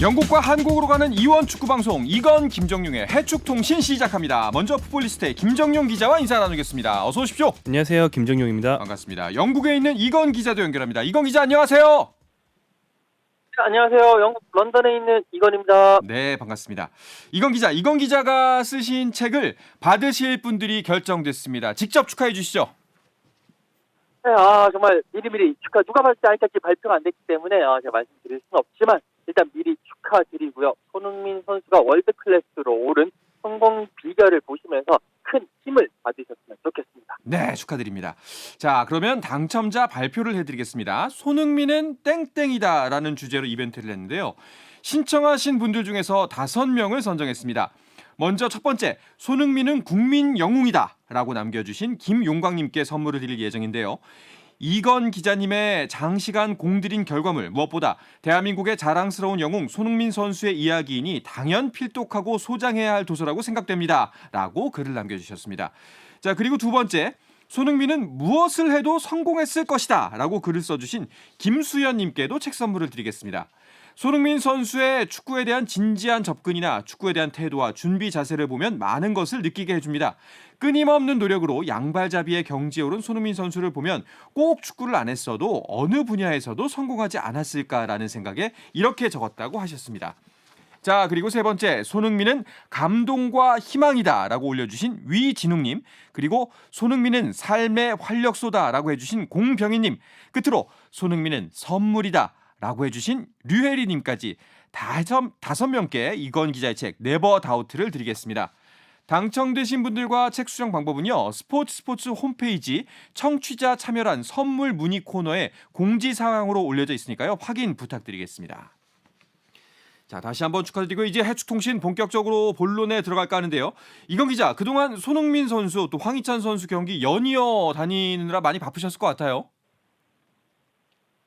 영국과 한국으로 가는 이원 축구 방송 이건 김정용의 해축통신 시작합니다. 먼저 풋볼리스트의 김정용 기자와 인사 나누겠습니다. 어서 오십시오. 안녕하세요, 김정용입니다. 반갑습니다. 영국에 있는 이건 기자도 연결합니다. 이건 기자 안녕하세요. 안녕하세요. 영국 런던에 있는 이건입니다. 네, 반갑습니다. 이건 기자가 쓰신 책을 받으실 분들이 결정됐습니다. 직접 축하해 주시죠. 네, 정말 미리미리 축하 누가 받을지 아직까지 발표가 안 됐기 때문에 제가 말씀드릴 수는 없지만 일단 미리 축하드리고요. 손흥민 선수가 월드 클래스로 오른 성공 비결을 보시면서 큰 힘을 받으셨으면 좋겠습니다. 네, 축하드립니다. 자, 그러면 당첨자 발표를 해드리겠습니다. 손흥민은 땡땡이다라는 주제로 이벤트를 했는데요. 신청하신 분들 중에서 5명을 선정했습니다. 먼저 첫 번째, 손흥민은 국민 영웅이다 라고 남겨주신 김용광님께 선물을 드릴 예정인데요. 이건 기자님의 장시간 공들인 결과물, 무엇보다 대한민국의 자랑스러운 영웅 손흥민 선수의 이야기이니 당연 필독하고 소장해야 할 도서라고 생각됩니다 라고 글을 남겨주셨습니다. 자, 그리고 두 번째, 손흥민은 무엇을 해도 성공했을 것이다 라고 글을 써주신 김수연님께도 책 선물을 드리겠습니다. 손흥민 선수의 축구에 대한 진지한 접근이나 축구에 대한 태도와 준비 자세를 보면 많은 것을 느끼게 해줍니다. 끊임없는 노력으로 양발잡이의 경지에 오른 손흥민 선수를 보면 꼭 축구를 안 했어도 어느 분야에서도 성공하지 않았을까라는 생각에 이렇게 적었다고 하셨습니다. 자, 그리고 세 번째, 손흥민은 감동과 희망이다 라고 올려주신 위진웅님, 그리고 손흥민은 삶의 활력소다 라고 해주신 공병희님, 끝으로 손흥민은 선물이다 라고 해주신 류혜리님까지 5명께 이건 기자의 책 네버 다우트를 드리겠습니다. 당첨되신 분들과 책 수령 방법은요, 스포츠 홈페이지 청취자 참여란 선물 문의 코너에 공지사항으로 올려져 있으니까요, 확인 부탁드리겠습니다. 자, 다시 한번 축하드리고 이제 해축통신 본격적으로 본론에 들어갈까 하는데요. 이건 기자, 그동안 손흥민 선수 또 황희찬 선수 경기 연이어 다니느라 많이 바쁘셨을 것 같아요.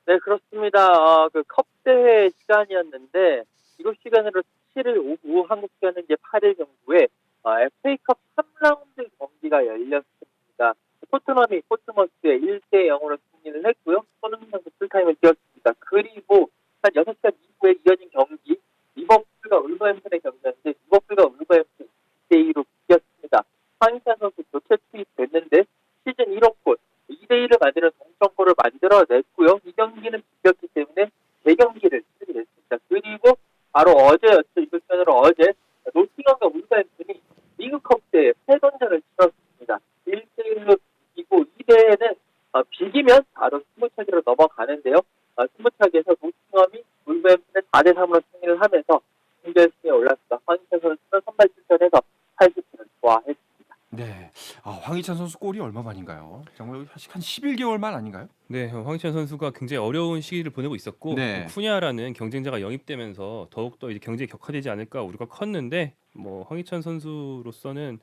네, 그렇습니다. 그 컵 대회 시간이었는데 미국 시간으로 7일 오후, 한국 시간은 이제 8일 정도에 FA컵 3라운드 경기가 열렸습니다. 토트넘이 포트머스에 1대0으로 승리를 했고요. 손흥민 선수 풀타임을 뛰었습니다. 그리고 한 6시간 이후에 이어진 경기, 리버풀과 울버햄튼의 경기였는데 리버풀과 울버햄튼 2대2로 이겼습니다. 황희찬 선수 교체 투입됐는데 시즌 1호 골, 2대1을 만드는 동점골을 만들어냈고요. 이 경기는 비겼기 때문에 재경기를 치르게 됐습니다. 그리고 바로 어제였죠. 이번 시간으로 어제 노팅엄과 울버햄튼이 리그컵 대회 패전전을 치렀습니다. 1대1로 이기고 2대회는 비기면 바로 승부차기로 넘어가는데요. 승부차기에서 노팅엄이 울버햄튼을 4대3으로 승리를 하면서 준결승에 올랐습니다. 황희찬 선수는 선발 출전해서 80분을 좋아했습니다. 네, 황희찬 선수 골이 얼마 만인가요? 정말 한 11개월 만 아닌가요? 네, 황희찬 선수가 굉장히 어려운 시기를 보내고 있었고 네. 푸냐라는 경쟁자가 영입되면서 더욱더 이제 경쟁이 격화되지 않을까 우려가 컸는데 황희찬 선수로서는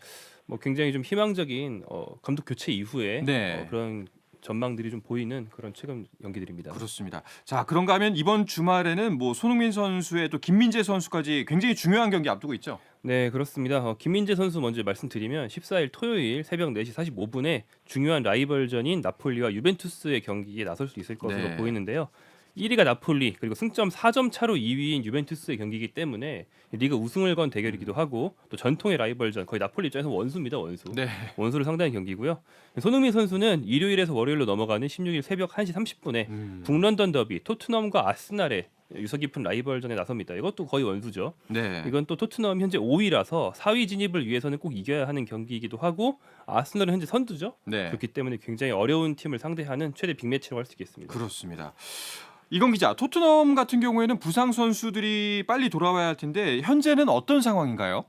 굉장히 좀 희망적인 감독 교체 이후에 네. 그런 전망들이 좀 보이는 그런 최근 연기들입니다. 그렇습니다. 자, 그런가 하면 이번 주말에는 손흥민 선수의 또 김민재 선수까지 굉장히 중요한 경기 앞두고 있죠. 네, 그렇습니다. 김민재 선수 먼저 말씀드리면 14일 토요일 새벽 4시 45분에 중요한 라이벌전인 나폴리와 유벤투스의 경기에 나설 수 있을 것으로 네. 보이는데요. 1위가 나폴리, 그리고 승점 4점 차로 2위인 유벤투스의 경기이기 때문에 리그 우승을 건 대결이기도 하고 또 전통의 라이벌전, 거의 나폴리 입장에서 원수입니다. 원수. 네. 원수를 상대하는 경기고요. 손흥민 선수는 일요일에서 월요일로 넘어가는 16일 새벽 1시 30분에 북런던 더비 토트넘과 아스날의 유서 깊은 라이벌전에 나섭니다. 이것도 거의 원수죠. 네. 이건 또 토트넘 현재 5위라서 4위 진입을 위해서는 꼭 이겨야 하는 경기이기도 하고 아스널은 현재 선두죠. 네. 그렇기 때문에 굉장히 어려운 팀을 상대하는 최대 빅매치라고 할 수 있겠습니다. 그렇습니다. 이건 기자, 토트넘 같은 경우에는 부상 선수들이 빨리 돌아와야 할 텐데 현재는 어떤 상황인가요?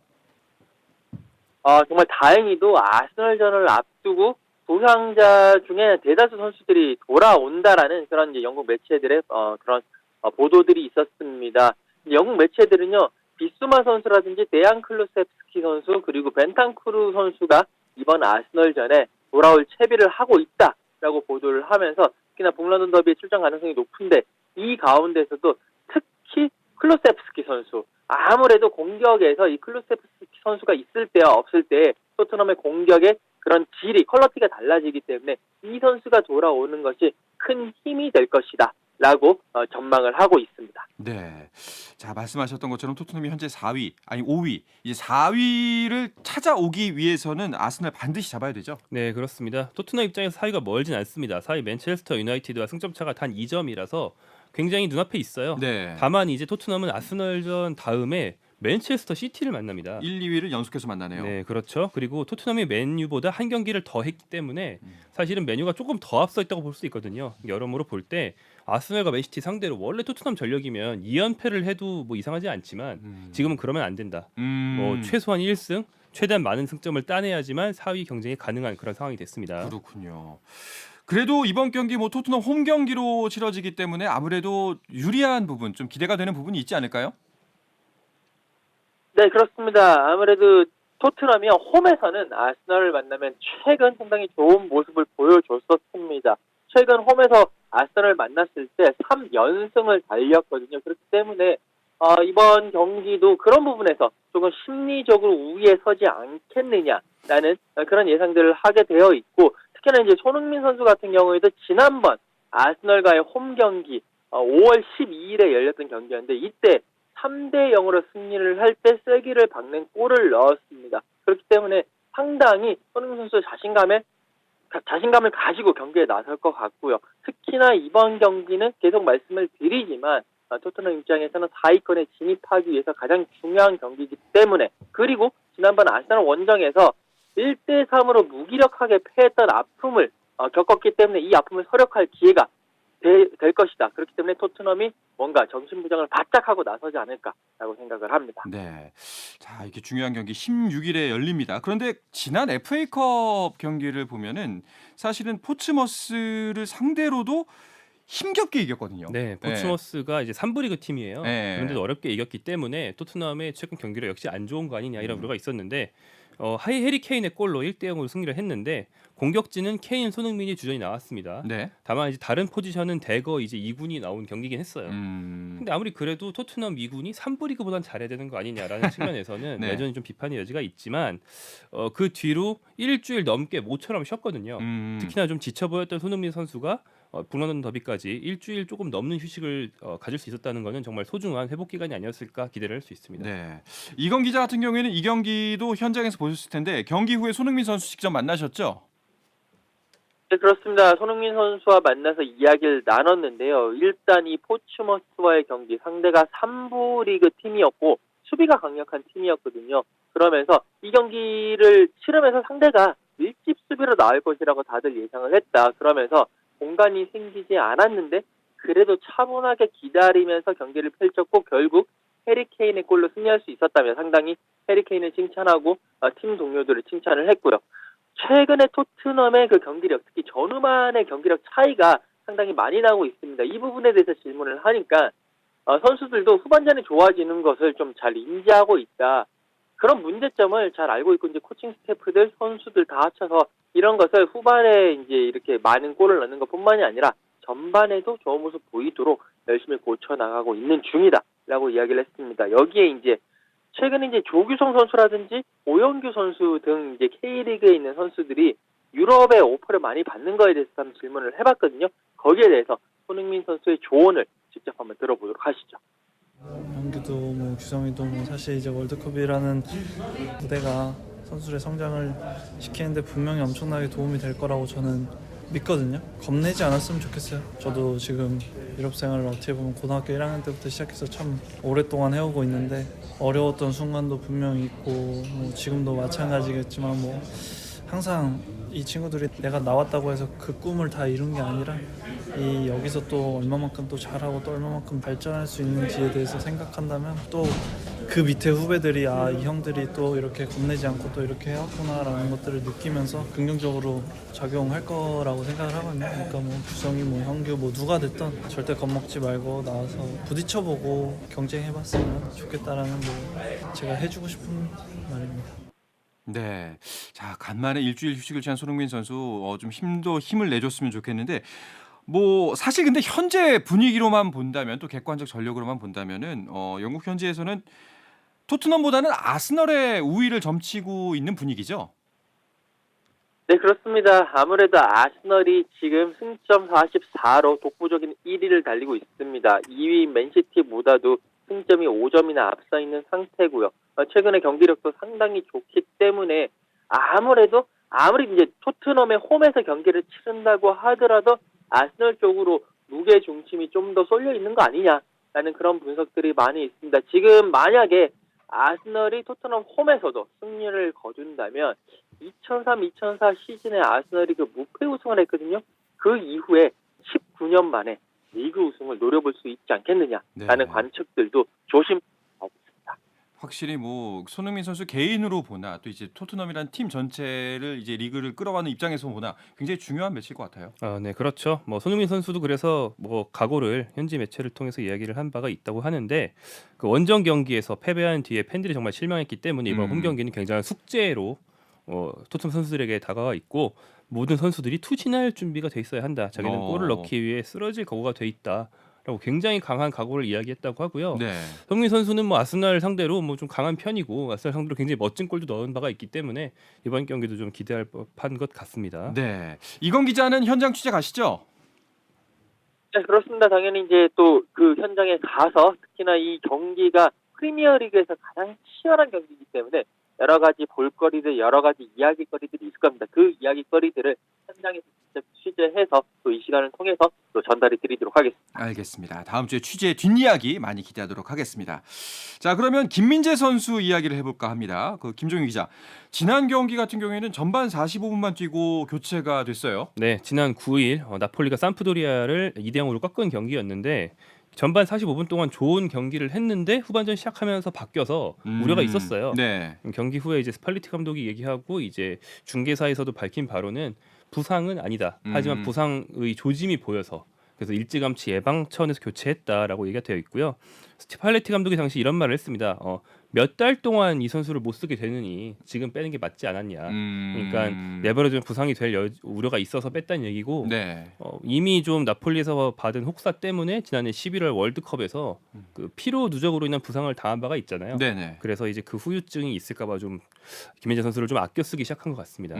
정말 다행히도 아스널전을 앞두고 부상자 중에 대다수 선수들이 돌아온다라는 그런 이제 영국 매체들의 그런 보도들이 있었습니다. 영국 매체들은요, 비수마 선수라든지 데안 클루세프스키 선수 그리고 벤탄쿠르 선수가 이번 아스널전에 돌아올 채비를 하고 있다라고 보도를 하면서 특히나 북런던 더비에 출전 가능성이 높은데 이 가운데서도 특히 클루세프스키 선수, 아무래도 공격에서 이 클루세프스키 선수가 있을 때와 없을 때 토트넘의 공격의 그런 질이 퀄리티가 달라지기 때문에 이 선수가 돌아오는 것이 큰 힘이 될 것이다 라고 전망을 하고 있습니다. 네. 자, 말씀하셨던 것처럼 토트넘이 현재 4위, 아니 5위, 이제 4위를 찾아오기 위해서는 아스날 반드시 잡아야 되죠. 네, 그렇습니다. 토트넘 입장에서 4위가 멀진 않습니다. 4위 맨체스터 유나이티드와 승점 차가 단 2점이라서 굉장히 눈앞에 있어요. 네. 다만 이제 토트넘은 아스널전 다음에 맨체스터 시티를 만납니다. 1, 2위를 연속해서 만나네요. 네, 그렇죠. 그리고 토트넘이 맨유보다 한 경기를 더 했기 때문에 사실은 맨유가 조금 더 앞서 있다고 볼 수 있거든요. 여러모로 볼 때 아스널과 맨시티 상대로 원래 토트넘 전력이면 2연패를 해도 뭐 이상하지 않지만 지금은 그러면 안 된다. 뭐 최소한 1승, 최대한 많은 승점을 따내야지만 4위 경쟁이 가능한 그런 상황이 됐습니다. 그렇군요. 그래도 이번 경기 뭐 토트넘 홈 경기로 치러지기 때문에 아무래도 유리한 부분, 좀 기대가 되는 부분이 있지 않을까요? 네, 그렇습니다. 아무래도 토트넘이 홈에서는 아스널을 만나면 최근 상당히 좋은 모습을 보여줬었습니다. 최근 홈에서 아스널을 만났을 때 3연승을 달렸거든요. 그렇기 때문에 이번 경기도 그런 부분에서 조금 심리적으로 우위에 서지 않겠느냐라는 그런 예상들을 하게 되어 있고, 특히나 이제 손흥민 선수 같은 경우에도 지난번 아스널과의 홈 경기 5월 12일에 열렸던 경기였는데 이때 3대 0으로 승리를 할 때 쐐기를 박는 골을 넣었습니다. 그렇기 때문에 상당히 손흥민 선수 자신감을 가지고 경기에 나설 것 같고요. 특히나 이번 경기는 계속 말씀을 드리지만 토트넘 입장에서는 4위권에 진입하기 위해서 가장 중요한 경기이기 때문에, 그리고 지난번 아스날 원정에서 1대 3으로 무기력하게 패했던 아픔을 겪었기 때문에 이 아픔을 서력할 기회가 될 것이다. 그렇기 때문에 토트넘이 뭔가 정신부장을 바짝 하고 나서지 않을까라고 생각을 합니다. 네. 자, 이렇게 중요한 경기 16일에 열립니다. 그런데 지난 FA컵 경기를 보면은 사실은 포츠머스를 상대로도 힘겹게 이겼거든요. 네, 포츠머스가 이제 3부 리그 팀이에요. 네. 그런데도 어렵게 이겼기 때문에 토트넘의 최근 경기력 역시 안 좋은 거 아니냐 이런 우려가 있었는데 해리 케인의 골로 1대 0으로 승리를 했는데 공격진은 케인, 손흥민이 주전이 나왔습니다. 네. 다만 이제 다른 포지션은 대거 이제 2군이 나온 경기긴 했어요. 근데 아무리 그래도 토트넘 2군이 3부 리그보단 잘해야 되는 거 아니냐라는 측면에서는 네. 여전히 좀 비판의 여지가 있지만 그 뒤로 일주일 넘게 모처럼 쉬었거든요. 특히나 좀 지쳐 보였던 손흥민 선수가 북런던 더비까지 일주일 조금 넘는 휴식을 가질 수 있었다는 것은 정말 소중한 회복 기간이 아니었을까 기대를 할 수 있습니다. 네. 이건 기자 같은 경우에는 이 경기도 현장에서 보셨을 텐데 경기 후에 손흥민 선수 직접 만나셨죠? 네, 그렇습니다. 손흥민 선수와 만나서 이야기를 나눴는데요. 일단 이 포츠머스와의 경기 상대가 3부 리그 팀이었고 수비가 강력한 팀이었거든요. 그러면서 이 경기를 치르면서 상대가 밀집 수비로 나올 것이라고 다들 예상을 했다. 그러면서 공간이 생기지 않았는데 그래도 차분하게 기다리면서 경기를 펼쳤고 결국 해리 케인의 골로 승리할 수 있었다며 상당히 해리 케인을 칭찬하고 팀 동료들을 칭찬을 했고요. 최근에 토트넘의 그 경기력, 특히 전후반의 경기력 차이가 상당히 많이 나고 있습니다. 이 부분에 대해서 질문을 하니까 선수들도 후반전에 좋아지는 것을 좀 잘 인지하고 있다. 그런 문제점을 잘 알고 있고 이제 코칭 스태프들, 선수들 다 합쳐서 이런 것을 후반에 이제 이렇게 많은 골을 넣는 것뿐만이 아니라 전반에도 좋은 모습 보이도록 열심히 고쳐 나가고 있는 중이다라고 이야기를 했습니다. 여기에 이제 최근에 이제 조규성 선수라든지 오영규 선수 등 이제 K리그에 있는 선수들이 유럽에 오퍼를 많이 받는 거에 대해서 한번 질문을 해봤거든요. 거기에 대해서 손흥민 선수의 조언을 직접 한번 들어보도록 하시죠. 영규도 뭐 규성이도 뭐 사실 이제 월드컵이라는 무대가 선수들의 성장을 시키는데 분명히 엄청나게 도움이 될 거라고 저는 믿거든요. 겁내지 않았으면 좋겠어요. 저도 지금 유럽 생활을 어떻게 보면 고등학교 1학년 때부터 시작해서 참 오랫동안 해오고 있는데 어려웠던 순간도 분명히 있고 뭐 지금도 마찬가지겠지만 뭐 항상 이 친구들이 내가 나왔다고 해서 그 꿈을 다 이룬 게 아니라 이 여기서 또 얼마만큼 또 잘하고 또 얼마만큼 발전할 수 있는지에 대해서 생각한다면 또 그 밑에 후배들이 이 형들이 또 이렇게 겁내지 않고 또 이렇게 해왔구나라는 것들을 느끼면서 긍정적으로 작용할 거라고 생각을 하거든요. 그러니까 뭐 규성이 뭐 형규 뭐 누가 됐든 절대 겁먹지 말고 나와서 부딪혀보고 경쟁해봤으면 좋겠다라는 뭐 제가 해주고 싶은 말입니다. 네. 자, 간만에 일주일 휴식을 취한 손흥민 선수 좀 힘을 내줬으면 좋겠는데 뭐 사실 근데 현재 분위기로만 본다면 또 객관적 전력으로만 본다면은 영국 현지에서는 토트넘보다는 아스널의 우위를 점치고 있는 분위기죠. 네, 그렇습니다. 아무래도 아스널이 지금 승점 44로 독보적인 1위를 달리고 있습니다. 2위 맨시티보다도 승점이 5점이나 앞서 있는 상태고요. 최근에 경기력도 상당히 좋기 때문에 아무리 이제 토트넘의 홈에서 경기를 치른다고 하더라도 아스널 쪽으로 무게 중심이 좀 더 쏠려 있는 거 아니냐라는 그런 분석들이 많이 있습니다. 지금 만약에 아스널이 토트넘 홈에서도 승리를 거둔다면 2003-2004 시즌에 아스널이 그 무패 우승을 했거든요. 그 이후에 19년 만에 리그 우승을 노려볼 수 있지 않겠느냐라는 네. 관측들도 조심하고 있습니다. 확실히 뭐 손흥민 선수 개인으로 보나 또 이제 토트넘이란 팀 전체를 이제 리그를 끌어가는 입장에서 보나 굉장히 중요한 매치일 것 같아요. 네, 그렇죠. 뭐 손흥민 선수도 그래서 뭐 각오를 현지 매체를 통해서 이야기를 한 바가 있다고 하는데 그 원정 경기에서 패배한 뒤에 팬들이 정말 실망했기 때문에 이번 홈 경기는 굉장한 숙제로 토트넘 선수들에게 다가와 있고 모든 선수들이 투진할 준비가 돼 있어야 한다. 자기는 골을 넣기 위해 쓰러질 각오가 돼 있다라고 굉장히 강한 각오를 이야기했다고 하고요. 네. 손흥민 선수는 뭐 아스날 상대로 뭐 좀 강한 편이고 아스날 상대로 굉장히 멋진 골도 넣은 바가 있기 때문에 이번 경기도 좀 기대할 법한 것 같습니다. 네. 이건 기자는 현장 취재 가시죠? 네, 그렇습니다. 당연히 이제 또 그 현장에 가서 특히나 이 경기가 프리미어리그에서 가장 치열한 경기이기 때문에 여러 가지 볼거리들, 여러 가지 이야기거리들이 있을 겁니다. 그 이야기거리들을 현장에서 직접 취재해서 또 이 시간을 통해서 또 전달해 드리도록 하겠습니다. 알겠습니다. 다음 주에 취재 뒷이야기 많이 기대하도록 하겠습니다. 자, 그러면 김민재 선수 이야기를 해볼까 합니다. 그 김종윤 기자, 지난 경기 같은 경우에는 전반 45분만 뛰고 교체가 됐어요. 네, 지난 9일 나폴리가 삼프도리아를 2대0으로 꺾은 경기였는데 전반 45분 동안 좋은 경기를 했는데 후반전 시작하면서 바뀌어서 우려가 있었어요. 네. 경기 후에 이제 스팔리티 감독이 얘기하고 이제 중계사에서도 밝힌 바로는 부상은 아니다. 하지만 부상의 조짐이 보여서 그래서 일찌감치 예방 차원에서 교체했다라고 얘기가 되어 있고요. 스팔레티 감독이 당시 이런 말을 했습니다. 몇 달 동안 이 선수를 못 쓰게 되느니 지금 빼는 게 맞지 않았냐. 그러니까 내버려두면 부상이 될 우려가 있어서 뺐다는 얘기고 네. 이미 좀 나폴리에서 받은 혹사 때문에 지난해 11월 월드컵에서 그 피로 누적으로 인한 부상을 당한 바가 있잖아요. 네네. 그래서 이제 그 후유증이 있을까봐 좀 김민재 선수를 좀 아껴 쓰기 시작한 것 같습니다.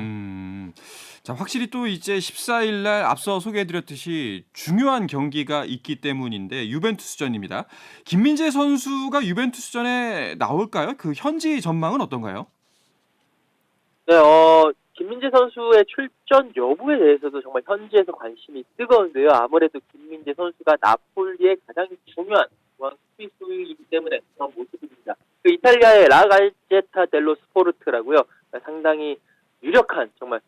자, 확실히 또 이제 14일 날 앞서 소개해드렸듯이 중요한 경기가 있기 때문인데 유벤투스전입니다. 김민재 선수가 유벤투스전에 나올까요? 그 현지 전망은 어떤가요? 네, 김민재 선수의 출전 여부에 대해서도 정말 현지에서 관심이 뜨거운데요. 아무래도 김민재 선수가 나폴리의 가장 중요한 수비수이기 때문에 그런 모습입니다. 그 이탈리아의 라갈제타 델로 스포르트라고요. 상당히 유력한 정말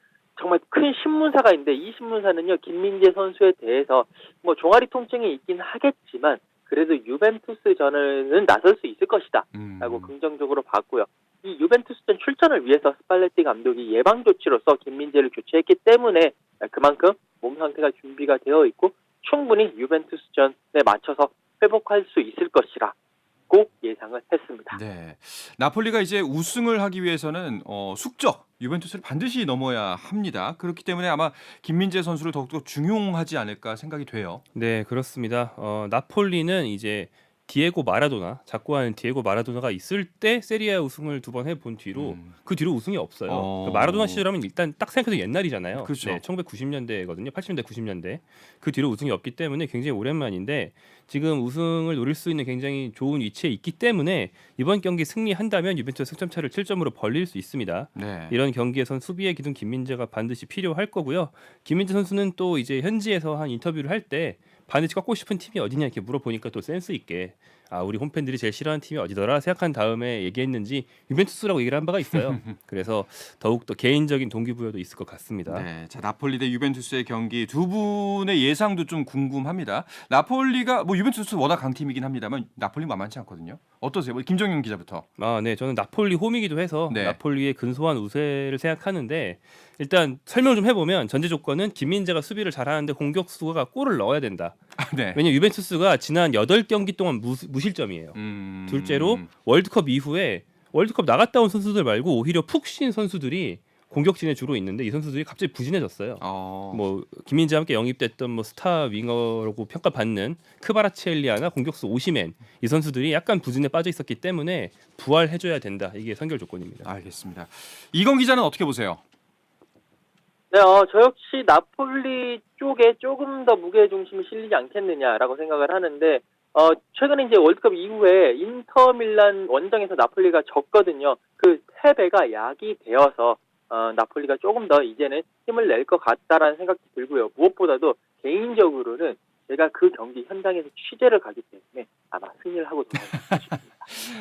큰 신문사가 있는데 이 신문사는요 김민재 선수에 대해서 뭐 종아리 통증이 있긴 하겠지만 그래도 유벤투스전은 나설 수 있을 것이다라고 긍정적으로 봤고요. 이 유벤투스전 출전을 위해서 스팔레티 감독이 예방 조치로서 김민재를 교체했기 때문에 그만큼 몸 상태가 준비가 되어 있고 충분히 유벤투스전에 맞춰서 회복할 수 있을 것이라고 예상을 했습니다. 네. 나폴리가 이제 우승을 하기 위해서는 숙적 유벤투스를 반드시 넘어야 합니다. 그렇기 때문에 아마 김민재 선수를 더욱더 중용하지 않을까 생각이 돼요. 네, 그렇습니다. 나폴리는 이제 디에고 마라도나 작고한 디에고 마라도나가 있을 때 세리아 우승을 2번 해본 뒤로 그 뒤로 우승이 없어요. 그러니까 마라도나 시절하면 일단 딱 생각해도 옛날이잖아요. 그렇죠. 네, 1990년대거든요. 80년대 90년대. 그 뒤로 우승이 없기 때문에 굉장히 오랜만인데 지금 우승을 노릴 수 있는 굉장히 좋은 위치에 있기 때문에 이번 경기 승리한다면 유벤투스 승점 차를 7점으로 벌릴 수 있습니다. 네. 이런 경기에선 수비에 기둔 김민재가 반드시 필요할 거고요. 김민재 선수는 또 이제 현지에서 한 인터뷰를 할 때 반드시 꺾고 싶은 팀이 어디냐 이렇게 물어보니까 또 센스 있게 우리 홈팬들이 제일 싫어하는 팀이 어디더라 생각한 다음에 얘기했는지 유벤투스라고 얘기를 한 바가 있어요. 그래서 더욱더 개인적인 동기부여도 있을 것 같습니다. 네, 자 나폴리 대 유벤투스의 경기 두 분의 예상도 좀 궁금합니다. 나폴리가 뭐 유벤투스 워낙 강팀이긴 합니다만 나폴리 만만치 않거든요. 어떠세요? 김정윤 기자부터. 네, 저는 나폴리 홈이기도 해서 네. 나폴리의 근소한 우세를 생각하는데 일단 설명 좀 해보면 전제 조건은 김민재가 수비를 잘하는데 공격수가 골을 넣어야 된다. 네. 왜냐면 유벤투스가 지난 8경기 동안 무실점이에요. 둘째로 월드컵 이후에 월드컵 나갔다 온 선수들 말고 오히려 푹 쉰 선수들이 공격진에 주로 있는데 이 선수들이 갑자기 부진해졌어요. 뭐 김민재와 함께 영입됐던 뭐 스타 윙어라고 평가받는 크바라치엘리아나 공격수 오시멘 이 선수들이 약간 부진에 빠져 있었기 때문에 부활해줘야 된다. 이게 선결 조건입니다. 알겠습니다. 이건 기자는 어떻게 보세요? 네, 저 역시 나폴리 쪽에 조금 더 무게 중심이 실리지 않겠느냐라고 생각을 하는데, 최근에 이제 월드컵 이후에 인터밀란 원정에서 나폴리가 졌거든요. 그 패배가 약이 되어서, 나폴리가 조금 더 이제는 힘을 낼 것 같다라는 생각이 들고요. 무엇보다도 개인적으로는 제가 그 경기 현장에서 취재를 가기 때문에 아마 승리를 하고 돌아올 것입니다.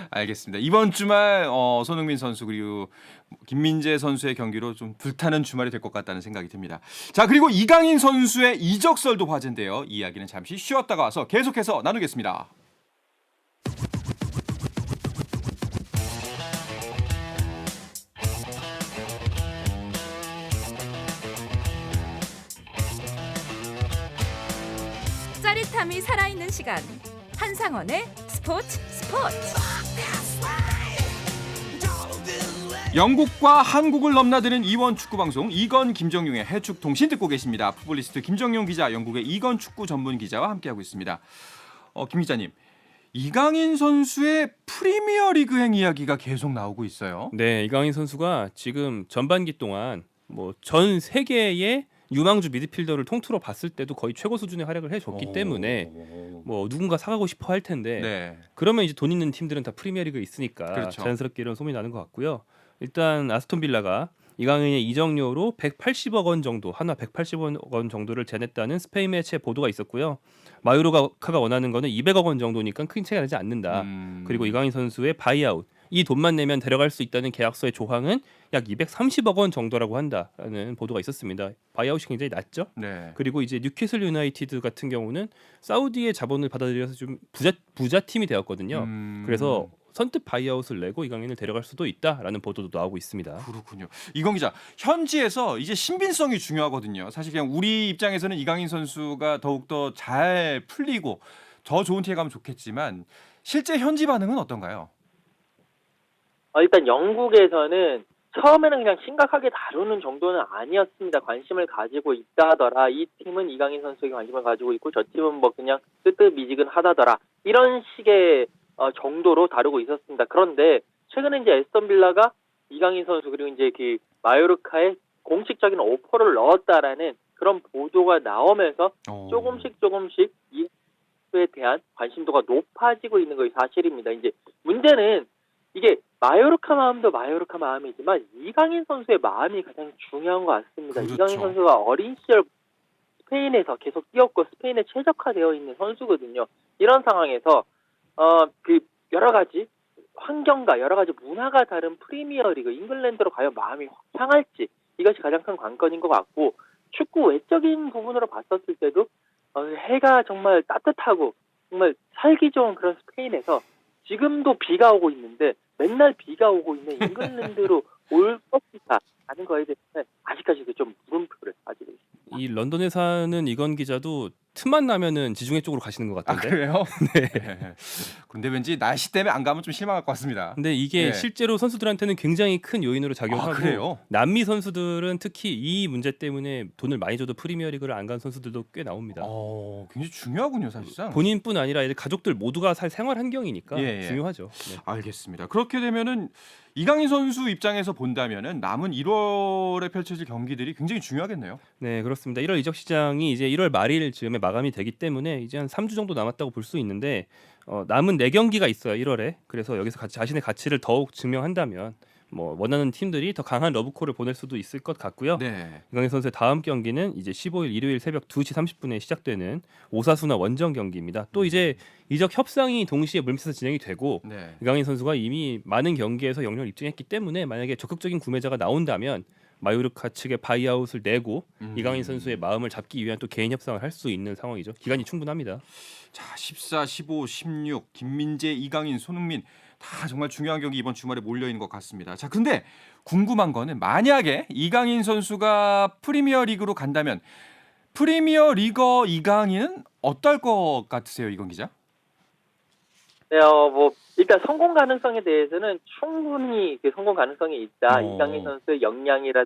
알겠습니다. 이번 주말 손흥민 선수 그리고 김민재 선수의 경기로 좀 불타는 주말이 될 것 같다는 생각이 듭니다. 자, 그리고 이강인 선수의 이적설도 화제인데요. 이 이야기는 잠시 쉬었다가 와서 계속해서 나누겠습니다. 짜릿함이 살아있는 시간 한상원의 스포츠. 영국과 한국을 넘나드는 이원 축구 방송 이건 김정용의 해축 통신 듣고 계십니다. 풋볼리스트 김정용 기자, 영국의 이건 축구 전문 기자와 함께하고 있습니다. 김 기자님, 이강인 선수의 프리미어리그행 이야기가 계속 나오고 있어요. 네, 이강인 선수가 지금 전반기 동안 뭐 전 세계의 유망주 미드필더를 통틀어 봤을 때도 거의 최고 수준의 활약을 해줬기 때문에 뭐 누군가 사가고 싶어 할 텐데 네. 그러면 이제 돈 있는 팀들은 다 프리미어리그에 있으니까 그렇죠. 자연스럽게 이런 소문이 나는 것 같고요. 일단 아스톤 빌라가 이강인의 이적료로 180억 원 정도, 한화 180억 원 정도를 제냈다는 스페인 매체 보도가 있었고요. 마요르카가 원하는 거는 200억 원 정도니까 큰 차이가 나지 않는다. 그리고 이강인 선수의 바이아웃, 이 돈만 내면 데려갈 수 있다는 계약서의 조항은 약 230억 원 정도라고 한다라는 보도가 있었습니다. 바이아웃이 굉장히 낮죠. 네. 그리고 이제 뉴캐슬 유나이티드 같은 경우는 사우디의 자본을 받아들여서 좀 부자 팀이 되었거든요. 그래서 선뜻 바이아웃을 내고 이강인을 데려갈 수도 있다라는 보도도 나오고 있습니다. 그렇군요. 이건 기자, 현지에서 이제 신빙성이 중요하거든요. 사실 그냥 우리 입장에서는 이강인 선수가 더욱더 잘 풀리고 더 좋은 팀에 가면 좋겠지만 실제 현지 반응은 어떤가요? 일단 영국에서는 처음에는 그냥 심각하게 다루는 정도는 아니었습니다. 관심을 가지고 있다 하더라. 이 팀은 이강인 선수에게 관심을 가지고 있고 저 팀은 뭐 그냥 뜨뜻미지근하다더라. 이런 식의 정도로 다루고 있었습니다. 그런데 최근에 이제 에스턴 빌라가 이강인 선수 그리고 이제 그 마요르카에 공식적인 오퍼를 넣었다라는 그런 보도가 나오면서 조금씩 이 선수에 대한 관심도가 높아지고 있는 것이 사실입니다. 이제 문제는 이게 마요르카 마음도 마요르카 마음이지만 이강인 선수의 마음이 가장 중요한 것 같습니다. 그렇죠. 이강인 선수가 어린 시절 스페인에서 계속 뛰었고 스페인에 최적화되어 있는 선수거든요. 이런 상황에서 그 여러 가지 환경과 여러 가지 문화가 다른 프리미어리그 잉글랜드로 과연 마음이 향할지 이것이 가장 큰 관건인 것 같고 축구 외적인 부분으로 봤었을 때도 해가 정말 따뜻하고 정말 살기 좋은 그런 스페인에서 지금도 비가 오고 있는데 맨날 비가 오고 있는 잉글랜드로 올 것이다 하는 거에 대해서 아직까지도 좀 물음표를 가지고 있습니다. 이 런던에 사는 이건 기자도 틈만 나면은 지중해 쪽으로 가시는 것 같은데. 그래요? 네. 그런데 왠지 날씨 때문에 안 가면 좀 실망할 것 같습니다. 근데 이게 네. 실제로 선수들한테는 굉장히 큰 요인으로 작용하고 그래요? 남미 선수들은 특히 이 문제 때문에 돈을 많이 줘도 프리미어리그를 안 간 선수들도 꽤 나옵니다. 굉장히 중요하군요, 사실상. 본인뿐 아니라 이제 가족들 모두가 살 생활 환경이니까 예. 중요하죠. 네. 알겠습니다. 그렇게 되면은 이강인 선수 입장에서 본다면은 남은 1월에 펼쳐질 경기들이 굉장히 중요하겠네요. 네, 그렇습니다. 1월 이적 시장이 이제 1월 말일 즈음에 마감이 되기 때문에 이제 한 3주 정도 남았다고 볼 수 있는데 남은 4경기가 있어요. 1월에. 그래서 여기서 자신의 가치를 더욱 증명한다면 뭐 원하는 팀들이 더 강한 러브콜을 보낼 수도 있을 것 같고요. 네. 이강인 선수의 다음 경기는 이제 15일 일요일 새벽 2시 30분에 시작되는 오사수나 원정 경기입니다. 또 이제 이적 협상이 동시에 물밑에서 진행이 되고 네. 이강인 선수가 이미 많은 경기에서 영향을 입증했기 때문에 만약에 적극적인 구매자가 나온다면 마요르카 측에 바이아웃을 내고 이강인 선수의 마음을 잡기 위한 또 개인 협상을 할 수 있는 상황이죠. 기간이 충분합니다. 자, 14, 15, 16 김민재, 이강인, 손흥민 다 정말 중요한 경기 이번 주말에 몰려 있는 것 같습니다. 자, 근데 궁금한 거는 만약에 이강인 선수가 프리미어 리그로 간다면 프리미어 리거 이강인은 어떨 것 같으세요, 이건 기자? 네, 뭐 일단 성공 가능성에 대해서는 충분히 그 성공 가능성이 있다. 이강인 선수의 역량이라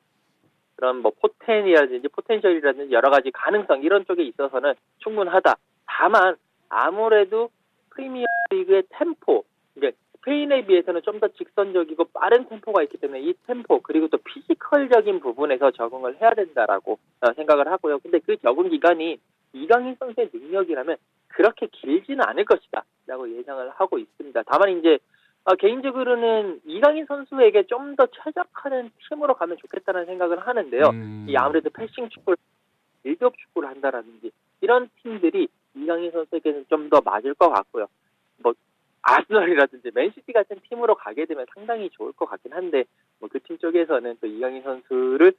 그런 뭐 포텐셜이라든지 여러 가지 가능성 이런 쪽에 있어서는 충분하다. 다만 아무래도 프리미어 리그의 템포, 그러니까 스페인에 비해서는 좀 더 직선적이고 빠른 템포가 있기 때문에 이 템포 그리고 또 피지컬적인 부분에서 적응을 해야 된다라고 생각을 하고요. 근데 그 적응 기간이 이강인 선수의 능력이라면 그렇게 길지는 않을 것이다라고 예상을 하고 있습니다. 다만 이제 개인적으로는 이강인 선수에게 좀 더 최적화된 팀으로 가면 좋겠다는 생각을 하는데요. 이 아무래도 패싱 축구를 빌드업 축구를 한다라든지 이런 팀들이 이강인 선수에게는 좀 더 맞을 것 같고요. 뭐 아스널이라든지 맨시티 같은 팀으로 가게 되면 상당히 좋을 것 같긴 한데 뭐 그 팀 쪽에서는 또 이강인 선수를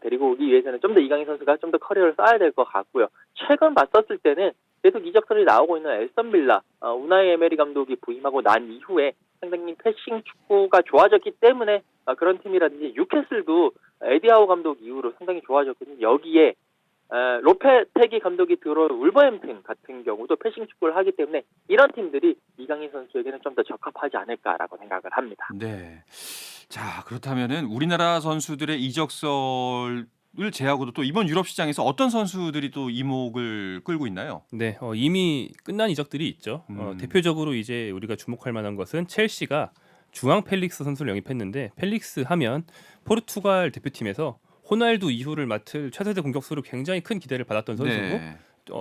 데리고 오기 위해서는 좀 더 이강인 선수가 좀 더 커리어를 쌓아야 될 것 같고요. 최근 봤었을 때는 계속 이적설이 나오고 있는 에스턴 빌라 우나이 에메리 감독이 부임하고 난 이후에 상당히 패싱 축구가 좋아졌기 때문에 그런 팀이라든지 뉴캐슬도 에디하우 감독 이후로 상당히 좋아졌거든요. 여기에 로페테기 감독이 들어온 울버햄튼 같은 경우도 패싱 축구를 하기 때문에 이런 팀들이 이강인 선수에게는 좀 더 적합하지 않을까라고 생각을 합니다. 네. 자, 그렇다면은 우리나라 선수들의 이적설을 제하고도 또 이번 유럽 시장에서 어떤 선수들이 또 이목을 끌고 있나요? 네, 이미 끝난 이적들이 있죠. 대표적으로 이제 우리가 주목할 만한 것은 첼시가 주앙 펠릭스 선수를 영입했는데 펠릭스 하면 포르투갈 대표팀에서 호날두 이후를 맡을 차세대 공격수로 굉장히 큰 기대를 받았던 선수고 네.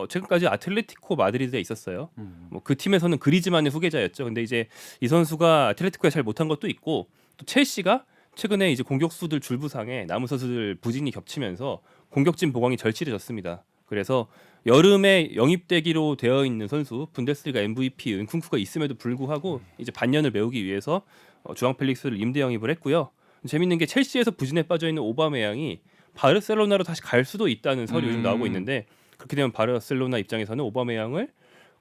최근까지 아틀레티코 마드리드에 있었어요. 뭐 그 팀에서는 그리즈만의 후계자였죠. 근데 이제 이 선수가 아틀레티코에 잘 못한 것도 있고 또 첼시가 최근에 이제 공격수들 줄부상에 남은 선수들 부진이 겹치면서 공격진 보강이 절실해졌습니다. 그래서 여름에 영입되기로 되어 있는 선수 분데스리가 MVP 은쿵쿠가 있음에도 불구하고 이제 반년을 메우기 위해서 주앙 펠릭스를 임대 영입을 했고요. 재밌는 게 첼시에서 부진에 빠져 있는 오바메양이 바르셀로나로 다시 갈 수도 있다는 설이 요즘 나오고 있는데 그렇게 되면 바르셀로나 입장에서는 오바메양을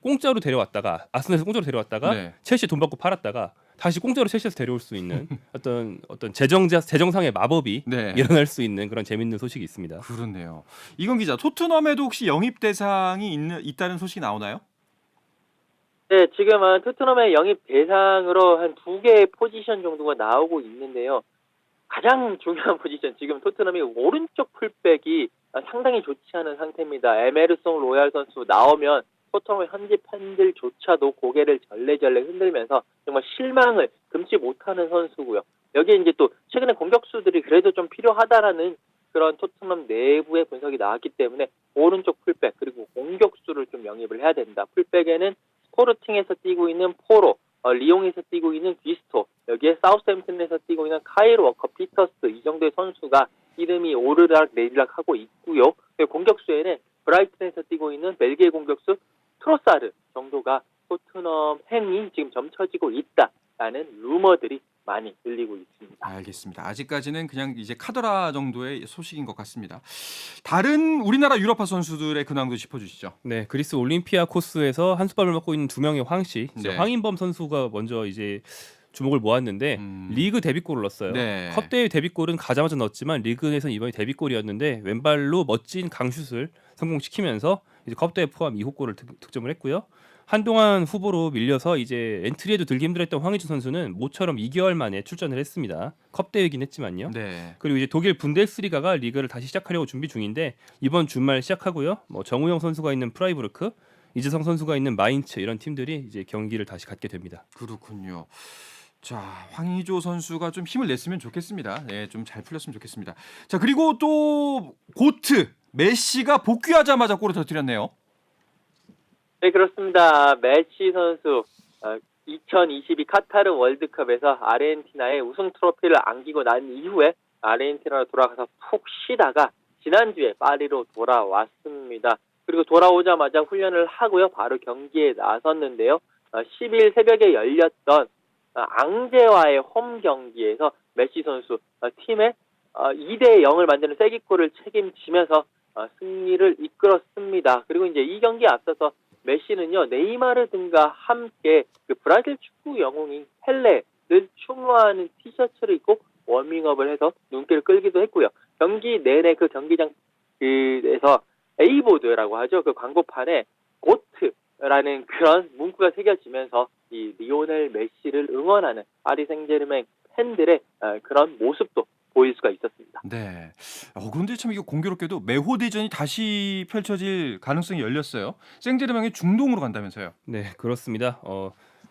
공짜로 데려왔다가 아스널에서 공짜로 데려왔다가 네. 첼시 돈 받고 팔았다가 다시 공짜로 첼시에서 데려올 수 있는 어떤 재정상의 마법이 네. 일어날 수 있는 그런 재밌는 소식이 있습니다. 그렇네요. 이건 기자, 토트넘에도 혹시 영입 대상이 있다는 소식이 나오나요? 네, 지금은 토트넘의 영입 대상으로 한 2개의 포지션 정도가 나오고 있는데요. 가장 중요한 포지션, 지금 토트넘이 오른쪽 풀백이 상당히 좋지 않은 상태입니다. 에메르송 로얄 선수 나오면 토트넘의 현지 팬들조차도 고개를 절레절레 흔들면서 정말 실망을 금치 못하는 선수고요. 여기에 이제 또 최근에 공격수들이 그래도 좀 필요하다라는 그런 토트넘 내부의 분석이 나왔기 때문에 오른쪽 풀백 그리고 공격수를 좀 영입을 해야 된다. 풀백에는 스포르팅에서 뛰고 있는 포로, 리옹에서 뛰고 있는 귀스토, 여기에 사우스햄튼에서 뛰고 있는 카일 워커 피터스 이 정도의 선수가 이름이 오르락 내리락 하고 있고요. 공격수에는 브라이튼에서 뛰고 있는 벨기에 공격수 트로사르 정도가 토트넘 행이 지금 점쳐지고 있다라는 루머들이 많이 들리고 있습니다. 알겠습니다. 아직까지는 그냥 이제 카더라 정도의 소식인 것 같습니다. 다른 우리나라 유럽파 선수들의 근황도 짚어주시죠. 네, 그리스 올림피아코스에서 한수밥을 먹고 있는 두 명의 황씨, 네. 황인범 선수가 먼저 이제 주목을 모았는데 리그 데뷔골을 넣었어요. 네. 컵 대회 데뷔골은 가자마자 넣었지만 리그에서는 이번이 데뷔골이었는데 왼발로 멋진 강슛을 성공시키면서 이제 컵 대회 포함 2호골을 득점을 했고요. 한동안 후보로 밀려서 이제 엔트리에도 들기 힘들었던 황의조 선수는 모처럼 2개월 만에 출전을 했습니다. 컵 대회이긴 했지만요. 네. 그리고 이제 독일 분데스리가가 리그를 다시 시작하려고 준비 중인데 이번 주말 시작하고요. 뭐 정우영 선수가 있는 프라이부르크, 이재성 선수가 있는 마인츠 이런 팀들이 이제 경기를 다시 갖게 됩니다. 그렇군요. 자, 황의조 선수가 좀 힘을 냈으면 좋겠습니다. 네, 좀 잘 풀렸으면 좋겠습니다. 자, 그리고 또 고트 메시가 복귀하자마자 골을 터뜨렸네요. 네, 그렇습니다. 메시 선수 2022 카타르 월드컵에서 아르헨티나의 우승 트로피를 안기고 난 이후에 아르헨티나로 돌아가서 푹 쉬다가 지난주에 파리로 돌아왔습니다. 그리고 돌아오자마자 훈련을 하고요. 바로 경기에 나섰는데요. 10일 새벽에 열렸던 앙제와의 홈 경기에서 메시 선수 팀의 2대 0을 만드는 쐐기골을 책임지면서 승리를 이끌었습니다. 그리고 이제 이 경기에 앞서서 메시는요, 네이마르 등과 함께 그 브라질 축구 영웅인 펠레를 추모하는 티셔츠를 입고 워밍업을 해서 눈길을 끌기도 했고요. 경기 내내 그 경기장에서 A보드라고 하죠. 그 광고판에 고트라는 그런 문구가 새겨지면서 이 리오넬 메시를 응원하는 파리 생제르맹 팬들의 그런 모습도 보일 수가 있었습니다. 네. 그런데 참 이거 공교롭게도 메호 대전이 다시 펼쳐질 가능성이 열렸어요. 생제르맹이 중동으로 간다면서요. 네, 그렇습니다.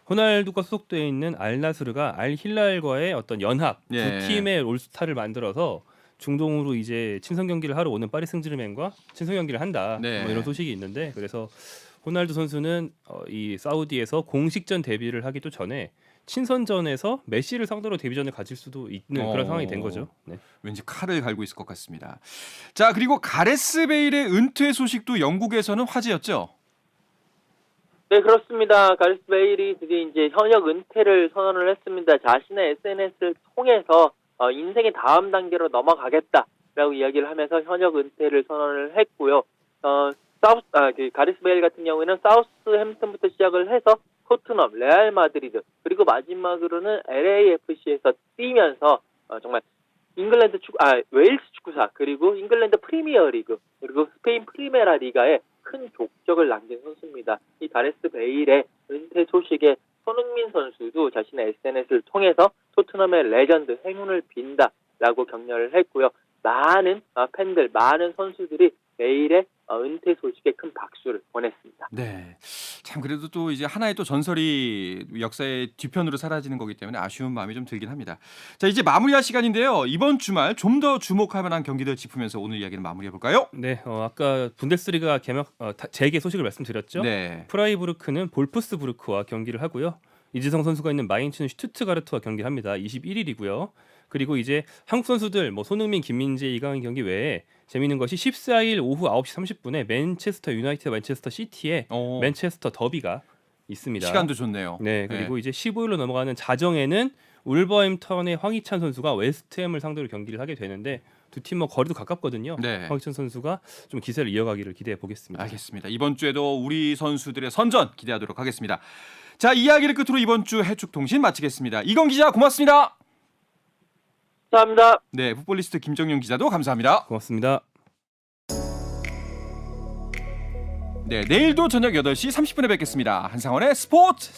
호날두가 소속되어 있는 알나스르가 알 힐랄과의 어떤 연합 예. 두 팀의 올스타를 만들어서 중동으로 이제 친선 경기를 하러 오는 파리 생제르맹과 친선 경기를 한다. 네. 뭐 이런 소식이 있는데 그래서 호날두 선수는 이 사우디에서 공식전 데뷔를 하기도 전에 친선전에서 메시를 상대로 데뷔전을 가질 수도 있는 그런 상황이 된 거죠. 네. 왠지 칼을 갈고 있을 것 같습니다. 자, 그리고 가레스 베일의 은퇴 소식도 영국에서는 화제였죠. 네, 그렇습니다. 가리스 베일이 드디어 이제 현역 은퇴를 선언을 했습니다. 자신의 SNS를 통해서 인생의 다음 단계로 넘어가겠다라고 이야기를 하면서 현역 은퇴를 선언을 했고요. 가리스 베일 같은 경우에는 사우스햄튼부터 시작을 해서 토트넘, 레알 마드리드, 그리고 마지막으로는 LAFC에서 뛰면서 정말 웨일스 축구사, 그리고 잉글랜드 프리미어리그, 그리고 스페인 프리메라 리가에 큰 족적을 남긴 선수입니다. 이 가레스 베일의 은퇴 소식에 손흥민 선수도 자신의 SNS를 통해서 토트넘의 레전드 행운을 빈다라고 격려를 했고요. 많은 팬들, 많은 선수들이 베일의 은퇴 소식에 큰 박수를 보냈습니다. 네. 참 그래도 또 이제 하나의 또 전설이 역사의 뒤편으로 사라지는 거기 때문에 아쉬운 마음이 좀 들긴 합니다. 자, 이제 마무리할 시간인데요. 이번 주말 좀 더 주목할 만한 경기들 짚으면서 오늘 이야기를 마무리해 볼까요? 네, 아까 분데스리가 재개 소식을 말씀드렸죠. 네. 프라이부르크는 볼프스부르크와 경기를 하고요. 이지성 선수가 있는 마인츠는 슈투트가르트와 경기를 합니다. 21일이고요. 그리고 이제 한국 선수들 손흥민, 김민재, 이강인 경기 외에 재미있는 것이 14일 오후 9시 30분에 맨체스터 유나이티드 맨체스터 시티의 맨체스터 더비가 있습니다. 시간도 좋네요. 네, 그리고 이제 15일로 넘어가는 자정에는 울버햄턴의 황희찬 선수가 웨스트햄을 상대로 경기를 하게 되는데 두 팀 거리도 가깝거든요. 네. 황희찬 선수가 좀 기세를 이어가기를 기대해 보겠습니다. 알겠습니다. 이번 주에도 우리 선수들의 선전 기대하도록 하겠습니다. 자, 이야기를 끝으로 이번 주 해축통신 마치겠습니다. 이건 기자 고맙습니다. 감사합니다. 네, 풋볼리스트 김정용 기자도 감사합니다. 고맙습니다. 네, 내일도 저녁 8시 30분에 뵙겠습니다. 한상원의 스포츠.